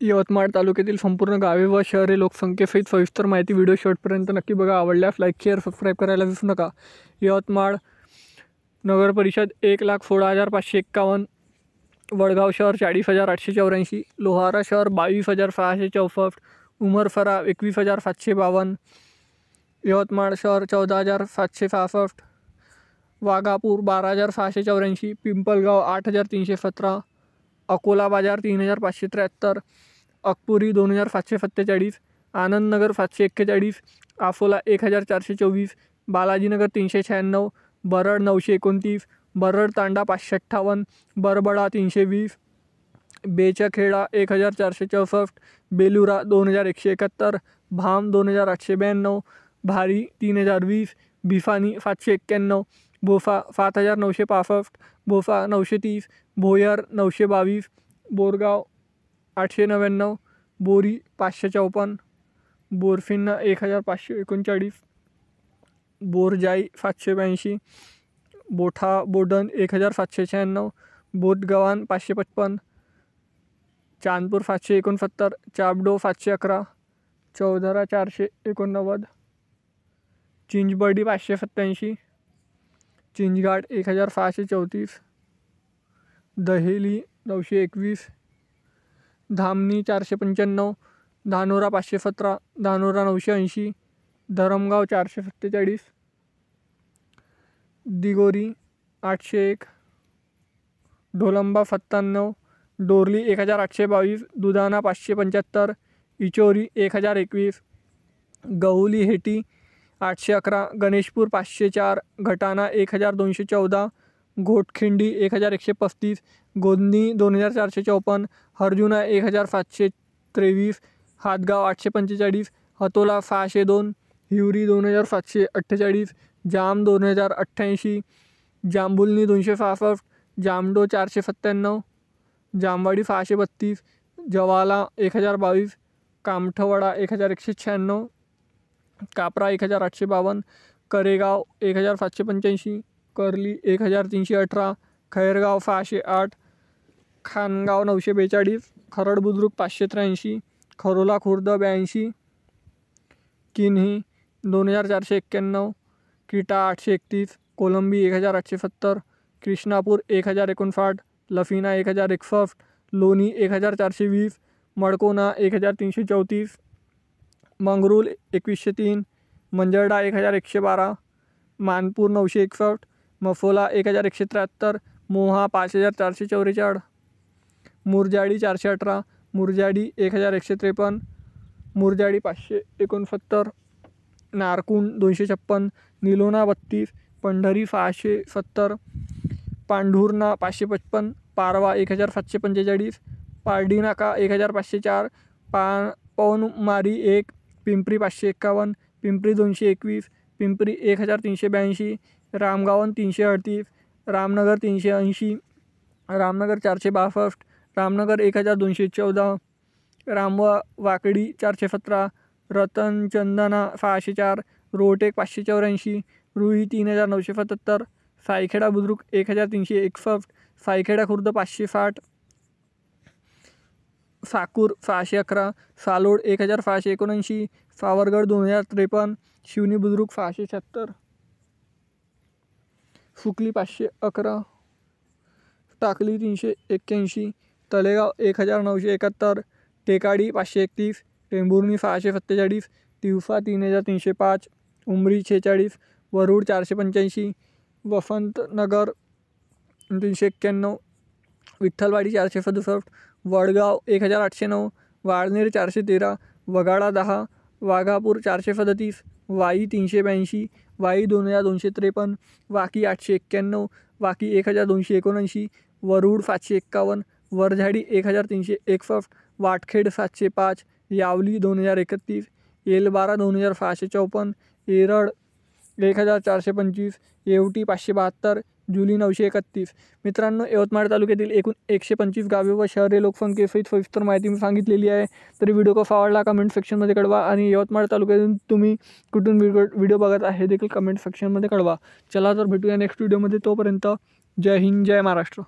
यवतमाळ तालुक्यातील संपूर्ण गावे व शहरे लोकसंख्येसहित सविस्तर माहिती व्हिडिओ शेवटपर्यंत नक्की बघा. आवडल्यास लाईक, शेअर, सबस्क्राईब करायला विसरू नका. यवतमाळ नगर परिषद 1,16,551, वडगाव शहर 40,884, लोहारा शहर 22,664, उमरफरा 21,752, यवतमाळ शहर 14,766, वाघापूर 12,684, पिंपलगाव 8,317, अकोला बाजार 3,573, अकपुरी 2,747, आनंदनगर 741, आफोला 1,424, बालाजीनगर 396, बरड 929, बरड तांडा 558, बरबडा 320, बेचखेडा 1,464, बेलुरा 2,171, भाम 2,892, भारी 3,020, भिफानी 791, बोफा 7,965, बोफा 930, भोयर 922, बोरगाव 899, बोरी 554, बोरफिन्ना 1,539, बोरजाई 782, बोठा बोडन 1,796, बोटगव्हाण 555, चांदपूर 769, चाबडो 711, चौधरा 489, चिंचबर्डी 587, चिंचघाट 1,634, दहेली 921, धामणी 495, धानोरा 517, धानोरा 980, धरमगाव 447, दिगोरी 801, ढोलंबा 97, डोरली 1,822, दुधाणा 575, इचोरी 1,021, गहुली हेटी 811, गणेशपूर 504, घटाणा 1,214, घोटखिंडी 1,135, गोंदणी 2,454, हरजुना 1,723, हातगाव 845, हतोला 602, हिवरी 2,748, जाम 2,088, जांभुलनी 266, जामडो 497, जामवाडी 632, जवाला 1,022, कामठवडा 1,196, कापरा 1,852, करेगाव 1,785, कर्ली 1,318, खैरगाव 608, खानगाव 942, खरड बुद्रुक 583, खरोला खुर्द 82, किन्ही 2,491, किटा 831, कोलंबी 1,870, कृष्णापूर 1,059, लफिना 1,061, लोणी 1,420, मडकोना 1,334, मंगरूल 2,103, मंजरडा 1,112, मानपूर 961, मफोला 1,173, मोहा 5,444, मुरजाडी 418, मुरजाडी 1,153, मुरजाडी 569, नारकुंड 256, निलोना 32, पंढरी 670, पांढुर्णा 555, पारवा 1,745, पारडीनाका 1,504, पवनमारी 1, पिंपरी 551, पिंपरी 221, पिंपरी 1,382, रामगावन 338, रामनगर 380, रामनगर 462, रामनगर 1,214, रामवाकडी 417, रतनचंदना 604, रोहटेक 584, रुई 3,977, सायखेडा बुद्रुक 1,361, सायखेडा खुर्द 560, साकूर 611, सालोड 1,679, सावरगड 2,053, शिवनी बुद्रुक 676, सुकली 511, टाकली 381, तलेगाव 1,971, टेकाडी 531, टेंभुर्णी 647, तिवसा 3,305, उमरी 46, वरुड 485, वसंतनगर 391, विठ्ठलवाडी 467, वडगाव 1,809, वाळनेर 413, वगाडा 10, वाघापूर 437, वाई 382, वाई 2,253, वाकी 891, वाकी 1,279, वरुड 751, वरझाडी 1,361, वाटखेड 705, यावली 2,031, येलबारा 2,654, येरड 1,425, येवटी 572, जुली 931. मित्रांनो, यवतमाळ तालुक्यातील एकूण 125 गावे व शहरे लोकसंख्येसहित सविस्तर माहिती मी सांगितलेली आहे. तरी व्हिडिओ कसा आवडला कमेंट सेक्शनमध्ये कळवा आणि यवतमाळ तालुक्यातून तुम्ही कुठून व्हिडिओ बघत आहे हे देखील कमेंट सेक्शनमध्ये कळवा. चला तर भेटूया नेक्स्ट व्हिडिओमध्ये. तोपर्यंत जय हिंद, जय महाराष्ट्र.